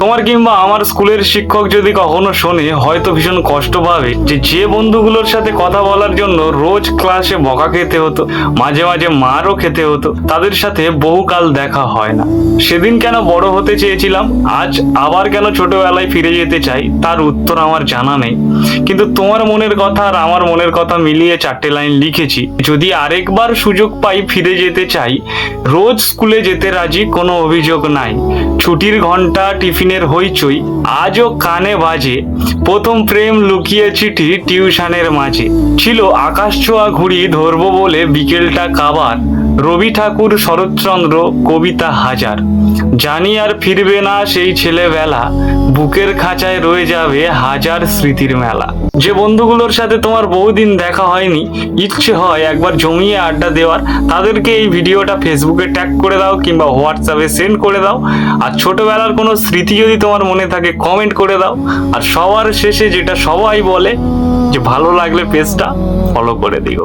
তোমার কিংবা আমার স্কুলের শিক্ষক যদি কখনো শোনে হয়তো ভীষণ কষ্ট পাবে যে বন্ধুগুলোর সাথে কথা বলার জন্য রোজ ক্লাসে বকা খেতে হতো, মাঝে মাঝে মারও খেতে হতো, তাদের সাথে বহুকাল দেখা হয় না। সেদিন কেন বড় হতে চেয়েছিলাম, আজ আবার কেন ছোটবেলায় ফিরে যেতে চাই, তার উত্তর আমার জানা নেই। কিন্তু তোমার মনের কথা আর আমার মনের কথা মিলিয়ে 4টে লাইন লিখেছি। যদি আরেকবার সুযোগ পাই ফিরে যেতে চাই, রোজ স্কুলে যেতে রাজি, কোনো অভিযোগ নাই। ছুটির ঘন্টা, টিফিনের হইচই আজও কানে বাজে। প্রথম প্রেম লুকিয়ে চিঠি টিউশনের মাঝে। ছিল আকাশ ছোঁয়া ঘুড়ি ধরবো বলে বিকেলটা কাবার। রবি ঠাকুর, শরৎচন্দ্র, কবিতা হাজার। জানি আর ফিরবে না সেই ছেলেবেলা, বুকের খাঁচায় রয়ে যাবে হাজার স্মৃতির মেলা। যে বন্ধুগুলোর সাথে তোমার বহুদিন দেখা হয়নি, ইচ্ছে হয় একবার জমিয়ে আড্ডা দেওয়ার, তাদেরকে এই ভিডিওটা ফেসবুকে ট্যাগ করে দাও কিংবা হোয়াটসঅ্যাপে সেন্ড করে দাও। আর ছোটবেলার কোনো স্মৃতি যদি তোমার মনে থাকে কমেন্ট করে দাও। আর সবার শেষে যেটা সবাই বলে, যে ভালো লাগলে পেজটা ফলো করে দিও।